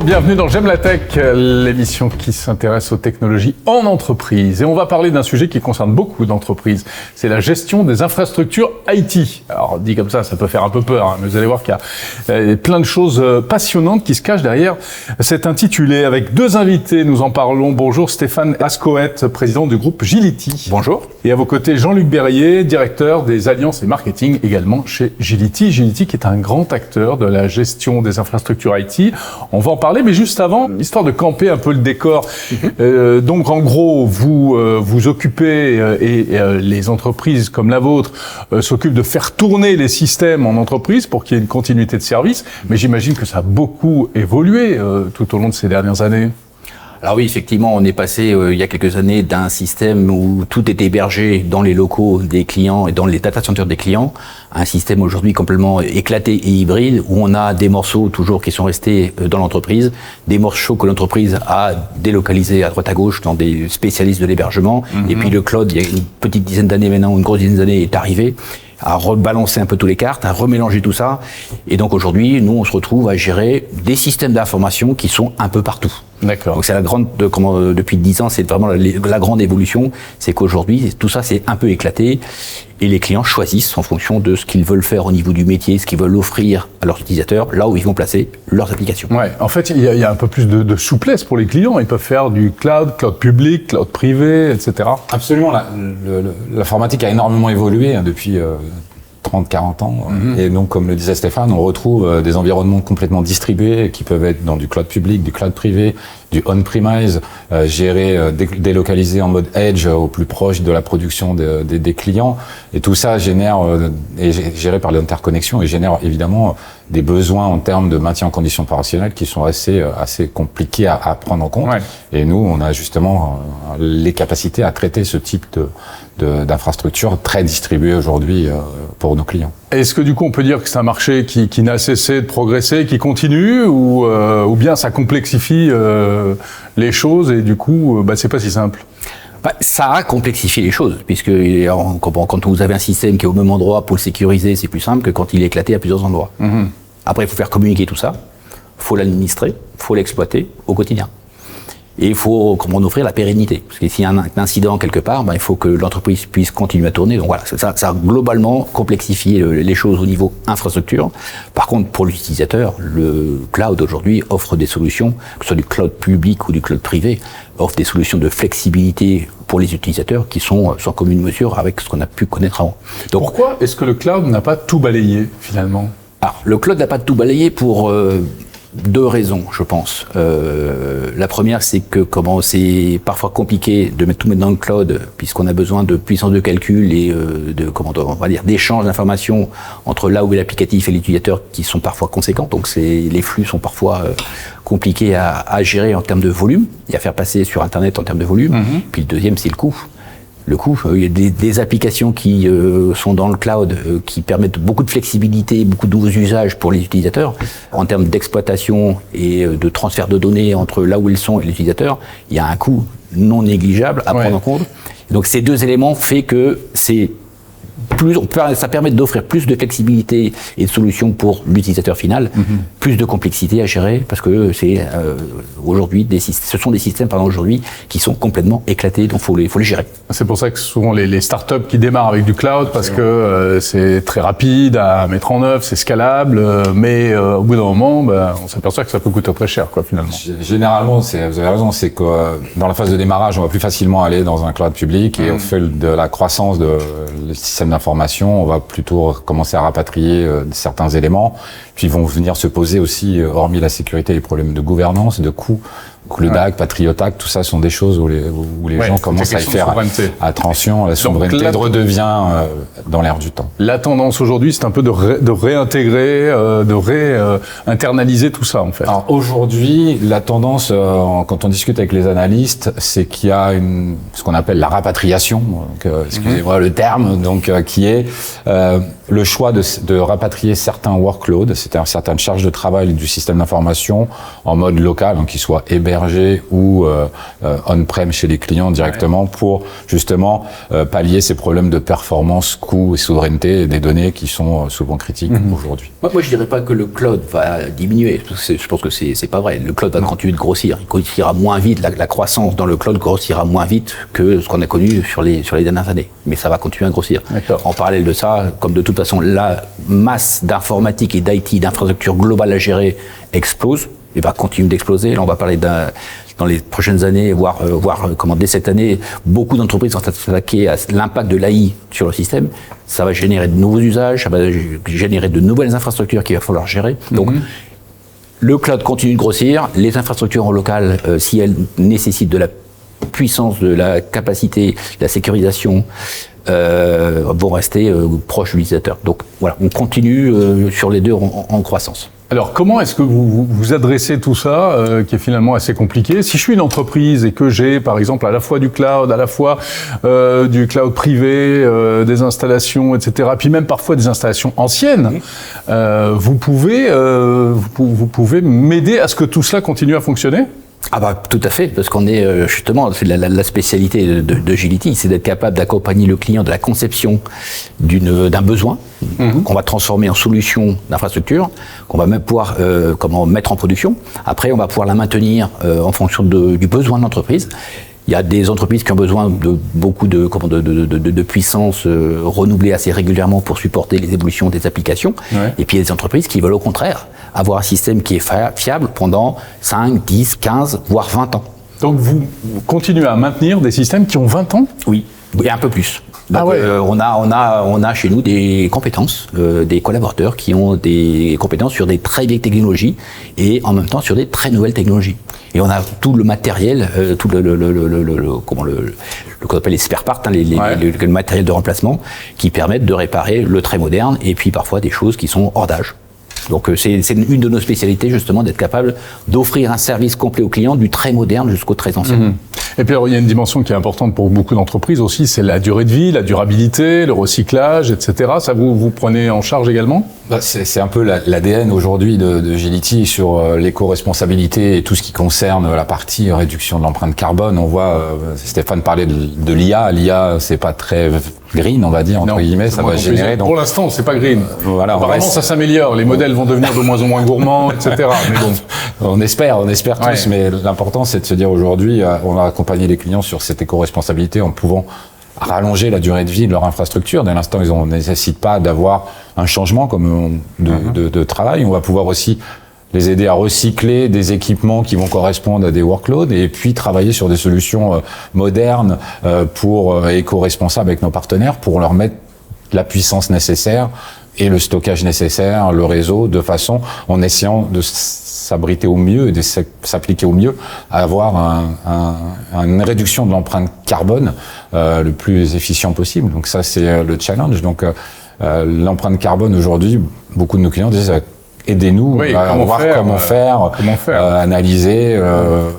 bienvenue dans J'aime la tech, l'émission qui s'intéresse aux technologies en entreprise. Et on va parler d'un sujet qui concerne beaucoup d'entreprises, c'est la gestion des infrastructures IT. Alors dit comme ça peut faire un peu peur, hein, mais vous allez voir qu'il y a plein de choses passionnantes qui se cachent derrière cet intitulé. Avec deux invités, nous en parlons. Bonjour Stéphane Ascoët, président du groupe Gility. Bonjour. Et à vos côtés, Jean-Luc Berrier, directeur des alliances et marketing également chez Gility. Gility qui est un grand acteur de la gestion des infrastructures IT. On va en parler, mais juste avant, histoire de camper un peu le décor. Donc en gros, vous vous occupez, et les entreprises comme la vôtre s'occupent de faire tourner les systèmes en entreprise pour qu'il y ait une continuité de service. Mais j'imagine que ça a beaucoup évolué tout au long de ces dernières années. Alors oui, effectivement, on est passé il y a quelques années d'un système où tout était hébergé dans les locaux des clients et dans les data centers des clients à un système aujourd'hui complètement éclaté et hybride où on a des morceaux toujours qui sont restés dans l'entreprise, des morceaux que l'entreprise a délocalisés à droite à gauche dans des spécialistes de l'hébergement. Et puis le cloud, il y a une petite dizaine d'années maintenant, une grosse dizaine d'années est arrivé, à rebalancer un peu tous les cartes, à remélanger tout ça. Et donc aujourd'hui, nous, on se retrouve à gérer des systèmes d'information qui sont un peu partout. D'accord. Donc c'est la grande, depuis 10 ans, c'est vraiment la grande évolution, c'est qu'aujourd'hui, tout ça c'est un peu éclaté et les clients choisissent en fonction de ce qu'ils veulent faire au niveau du métier, ce qu'ils veulent offrir à leurs utilisateurs, là où ils vont placer leurs applications. Ouais, en fait, il y a un peu plus de souplesse pour les clients. Ils peuvent faire du cloud public, cloud privé, etc. Absolument. L'informatique a énormément évolué depuis 30-40 ans. Et donc, comme le disait Stéphane, on retrouve des environnements complètement distribués qui peuvent être dans du cloud public, du cloud privé, du on-premise, géré, délocalisé en mode edge au plus proche de la production des clients. Et tout ça est géré par l'interconnexion et génère évidemment des besoins en termes de maintien en condition opérationnelle qui sont assez compliqués à prendre en compte. Ouais. Et nous, on a justement les capacités à traiter ce type d'infrastructures très distribuées aujourd'hui pour nos clients. Est-ce que du coup on peut dire que c'est un marché qui n'a cessé de progresser, qui continue, ou bien ça complexifie les choses et du coup c'est pas si simple? Ça a complexifié les choses, puisque quand vous avez un système qui est au même endroit pour le sécuriser, c'est plus simple que quand il est éclaté à plusieurs endroits. Après, il faut faire communiquer tout ça, il faut l'administrer, il faut l'exploiter au quotidien. Et il faut offrir la pérennité. Parce que s'il y a un incident quelque part, il faut que l'entreprise puisse continuer à tourner. Donc voilà, ça a globalement complexifié les choses au niveau infrastructure. Par contre, pour l'utilisateur, le cloud aujourd'hui offre des solutions, que ce soit du cloud public ou du cloud privé, offre des solutions de flexibilité pour les utilisateurs qui sont sans commune mesure avec ce qu'on a pu connaître avant. Donc, pourquoi est-ce que le cloud n'a pas tout balayé finalement? Alors, le cloud n'a pas tout balayé pour deux raisons, je pense. La première, c'est que c'est parfois compliqué de tout mettre dans le cloud, puisqu'on a besoin de puissance de calcul et d'échange d'informations entre là où est l'applicatif et l'utilisateur qui sont parfois conséquents. Donc les flux sont parfois compliqués à gérer en termes de volume et à faire passer sur Internet en termes de volume. Puis le deuxième, c'est le coût. Le coût, il y a des applications qui sont dans le cloud qui permettent beaucoup de flexibilité, beaucoup de nouveaux usages pour les utilisateurs. En termes d'exploitation et de transfert de données entre là où ils sont et l'utilisateur, il y a un coût non négligeable à prendre en compte. Donc ces deux éléments font que ça permet d'offrir plus de flexibilité et de solutions pour l'utilisateur final, plus de complexité à gérer, parce que aujourd'hui, ce sont des systèmes aujourd'hui qui sont complètement éclatés, donc faut les gérer. C'est pour ça que souvent les startups qui démarrent avec du cloud, parce que c'est très rapide à mettre en œuvre, c'est scalable, mais au bout d'un moment, on s'aperçoit que ça peut coûter très cher, finalement. Généralement, vous avez raison, c'est que dans la phase de démarrage, on va plus facilement aller dans un cloud public et au fait de la croissance de système d'information, on va plutôt commencer à rapatrier certains éléments, puis ils vont venir se poser aussi, hormis la sécurité, les problèmes de gouvernance, de coûts. Donc le DAC, Patriot Act, tout ça sont des choses où les gens commencent à y faire attention. La souveraineté redevient dans l'air du temps. La tendance aujourd'hui, c'est un peu de réintégrer, de réinternaliser tout ça en fait. Alors aujourd'hui, la tendance, quand on discute avec les analystes, c'est qu'il y a ce qu'on appelle la rapatriation, donc, excusez-moi le terme, donc qui est le choix de rapatrier certains workloads, c'est-à-dire certaines charges de travail du système d'information en mode local, donc qu'ils soient hébergés ou on-prem chez les clients directement pour justement pallier ces problèmes de performance, coût et souveraineté des données qui sont souvent critiques aujourd'hui. Moi, je dirais pas que le cloud va diminuer. Je pense que c'est pas vrai. Le cloud va continuer de grossir. Il grossira moins vite. La croissance dans le cloud grossira moins vite que ce qu'on a connu sur les dernières années. Mais ça va continuer à grossir. En parallèle de ça, comme de toute façon, la masse d'informatique et d'IT, d'infrastructures globales à gérer explose et va continuer d'exploser. Là, on va parler dans les prochaines années, voire dès cette année, beaucoup d'entreprises vont s'attaquer à l'impact de l'AI sur le système. Ça va générer de nouveaux usages, ça va générer de nouvelles infrastructures qu'il va falloir gérer. Donc, le cloud continue de grossir. Les infrastructures en local, si elles nécessitent de la puissance, de la capacité, de la sécurisation, vont rester proches de l'utilisateur. Donc voilà, on continue sur les deux en croissance. Alors, comment est-ce que vous adressez tout ça, qui est finalement assez compliqué? Si je suis une entreprise et que j'ai, par exemple, à la fois du cloud, à la fois du cloud privé, des installations, etc., puis même parfois des installations anciennes, vous pouvez m'aider à ce que tout cela continue à fonctionner? Ah bah tout à fait, parce qu'on est justement, c'est la spécialité de Gility, c'est d'être capable d'accompagner le client de la conception d'un besoin qu'on va transformer en solution d'infrastructure, qu'on va même pouvoir mettre en production. Après, on va pouvoir la maintenir en fonction du besoin de l'entreprise. Il y a des entreprises qui ont besoin de beaucoup de puissance renouvelée assez régulièrement pour supporter les évolutions des applications. Et puis il y a des entreprises qui veulent au contraire avoir un système qui est fiable pendant 5, 10, 15, voire 20 ans. Donc vous continuez à maintenir des systèmes qui ont 20 ans? Oui, et un peu plus. Donc, on a chez nous des compétences, des collaborateurs qui ont des compétences sur des très vieilles technologies et en même temps sur des très nouvelles technologies. Et on a tout le matériel, tout qu'on appelle les spare parts, le matériel de remplacement qui permettent de réparer le très moderne et puis parfois des choses qui sont hors d'âge. Donc c'est une de nos spécialités justement d'être capable d'offrir un service complet au client du très moderne jusqu'au très ancien. Et puis alors, il y a une dimension qui est importante pour beaucoup d'entreprises aussi, c'est la durée de vie, la durabilité, le recyclage, etc. Ça vous prenez en charge également? C'est un peu l'ADN aujourd'hui de Gility sur l'éco-responsabilité et tout ce qui concerne la partie réduction de l'empreinte carbone. On voit, Stéphane parlait de l'IA. L'IA, c'est pas très green, on va dire, entre guillemets, ça va générer. Donc, pour l'instant, c'est pas green. Voilà, apparemment, ça s'améliore. Les modèles vont devenir de moins en moins gourmands, etc. Mais bon. On espère tous, mais l'important, c'est de se dire aujourd'hui, on va accompagner les clients sur cette éco-responsabilité en pouvant rallonger la durée de vie de leur infrastructure. Dès l'instant, ils ne nécessitent pas d'avoir un changement de travail. On va pouvoir aussi les aider à recycler des équipements qui vont correspondre à des workloads et puis travailler sur des solutions modernes pour éco-responsables avec nos partenaires pour leur mettre la puissance nécessaire et le stockage nécessaire, le réseau, de façon en essayant de s'abriter au mieux et de s'appliquer au mieux à avoir une réduction de l'empreinte carbone le plus efficient possible. Donc ça, c'est le challenge. Donc l'empreinte carbone aujourd'hui, beaucoup de nos clients disent aidez-nous à voir comment faire, analyser.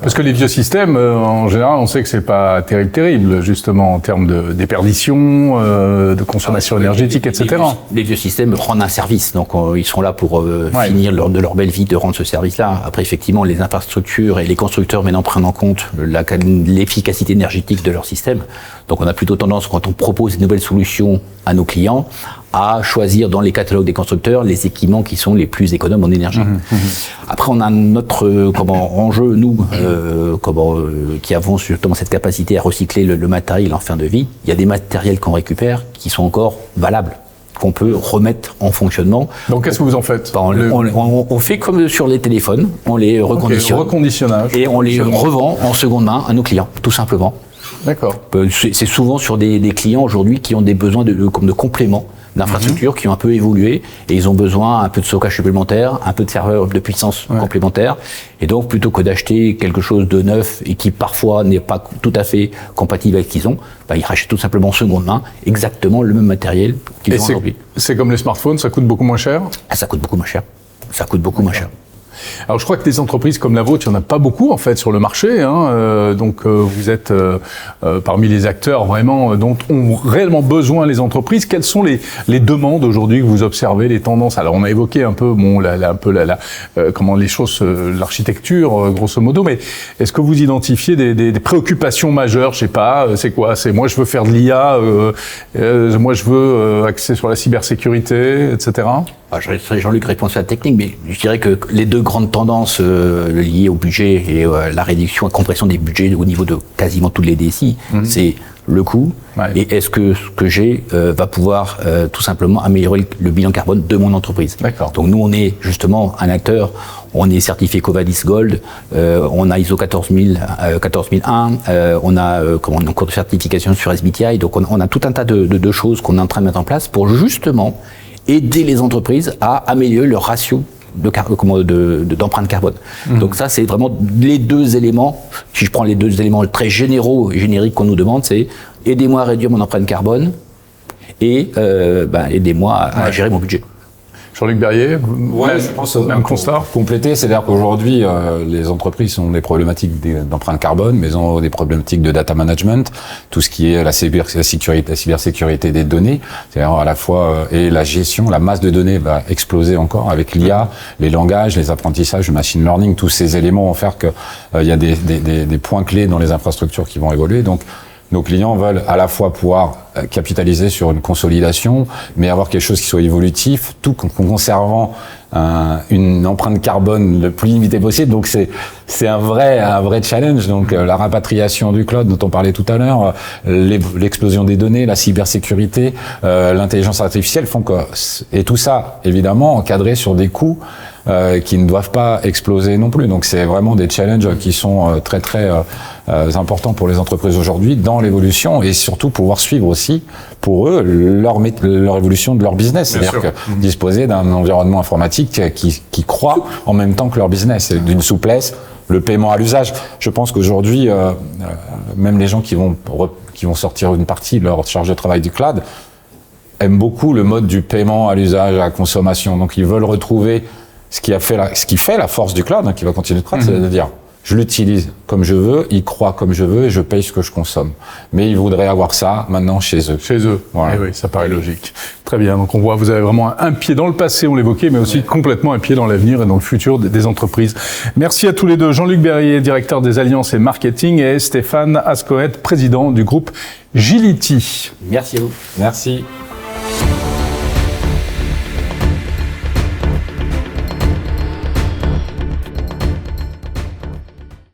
Parce que les vieux systèmes, en général, on sait que c'est pas terrible, justement, en termes de déperdition, de consommation énergétique, etc. Les vieux systèmes rendent un service, donc ils seront là pour finir de leur belle vie de rendre ce service-là. Après, effectivement, les infrastructures et les constructeurs maintenant prennent en compte l'efficacité énergétique de leur système. Donc on a plutôt tendance, quand on propose de nouvelles solutions à nos clients, à choisir dans les catalogues des constructeurs les équipements qui sont les plus économes en énergie. Après, on a notre enjeu, nous, qui avons justement cette capacité à recycler le matériel en fin de vie. Il y a des matériels qu'on récupère qui sont encore valables, qu'on peut remettre en fonctionnement. Donc qu'est-ce que vous en faites? On fait comme sur les téléphones, on les reconditionne. Reconditionnage. Et on les revend en seconde main à nos clients, tout simplement. D'accord. C'est souvent sur des clients aujourd'hui qui ont des besoins de compléments d'infrastructures qui ont un peu évolué et ils ont besoin un peu de stockage supplémentaire, un peu de serveurs de puissance complémentaire. Et donc, plutôt que d'acheter quelque chose de neuf et qui parfois n'est pas tout à fait compatible avec ce qu'ils ont, ils rachètent tout simplement en seconde main exactement le même matériel qu'ils ont aujourd'hui. C'est comme les smartphones, ça coûte beaucoup moins cher? Ça coûte beaucoup moins cher. Ça coûte beaucoup moins cher. Alors je crois que des entreprises comme la vôtre, il n'y en a pas beaucoup en fait sur le marché. Donc vous êtes parmi les acteurs vraiment dont ont réellement besoin les entreprises. Quelles sont les demandes aujourd'hui que vous observez, les tendances? Alors on a évoqué un peu comment les choses, l'architecture grosso modo, mais est-ce que vous identifiez des préoccupations majeures? Je sais pas, c'est quoi? C'est moi je veux faire de l'IA, moi je veux axer sur la cybersécurité, etc. Je laisserai Jean-Luc répondre sur la technique, mais je dirais que les deux grandes tendances liées au budget et la réduction et compression des budgets au niveau de quasiment toutes les DSI, c'est le coût et est-ce que ce que j'ai va pouvoir tout simplement améliorer le bilan carbone de mon entreprise. D'accord. Donc nous, on est justement un acteur, on est certifié Covadis Gold, on a ISO 14001, on a une cours de certification sur SBTi, donc on a tout un tas de choses qu'on est en train de mettre en place pour justement aider les entreprises à améliorer leur ratio d'empreinte carbone. Donc ça, c'est vraiment les deux éléments. Si je prends les deux éléments très généraux et génériques qu'on nous demande, c'est aidez-moi à réduire mon empreinte carbone et aidez-moi à gérer mon budget. Jean-Luc Berrier, je pense même constat. Compléter, c'est-à-dire qu'aujourd'hui, les entreprises ont des problématiques d'empreinte carbone, mais elles ont des problématiques de data management, tout ce qui est la cybersécurité des données, c'est-à-dire à la fois et la gestion, la masse de données va exploser encore avec l'IA, les langages, les apprentissages, le machine learning, tous ces éléments vont faire que il y a des points clés dans les infrastructures qui vont évoluer. Donc nos clients veulent à la fois pouvoir capitaliser sur une consolidation, mais avoir quelque chose qui soit évolutif, tout en conservant une empreinte carbone le plus limitée possible. Donc c'est un vrai challenge. Donc la rapatriation du cloud dont on parlait tout à l'heure, l'explosion des données, la cybersécurité, l'intelligence artificielle font que, et tout ça évidemment encadré sur des coûts qui ne doivent pas exploser non plus. Donc c'est vraiment des challenges qui sont très importants pour les entreprises aujourd'hui dans l'évolution et surtout pouvoir suivre aussi pour eux leur évolution de leur business. C'est-à-dire que disposer d'un environnement informatique qui croît en même temps que leur business, et d'une souplesse, le paiement à l'usage. Je pense qu'aujourd'hui, même les gens qui vont sortir une partie de leur charge de travail du cloud aiment beaucoup le mode du paiement à l'usage, à la consommation. Donc ils veulent retrouver ce qui fait la force du cloud, qui va continuer de croître, c'est-à-dire je l'utilise comme je veux, il croît comme je veux et je paye ce que je consomme. Mais ils voudraient avoir ça maintenant chez eux. Chez eux, voilà. Oui, ça paraît logique. Très bien, donc on voit, vous avez vraiment un pied dans le passé, on l'évoquait, mais aussi complètement un pied dans l'avenir et dans le futur des entreprises. Merci à tous les deux. Jean-Luc Berrier, directeur des alliances et marketing, et Stéphane Ascoët, président du groupe Gility. Merci à vous. Merci.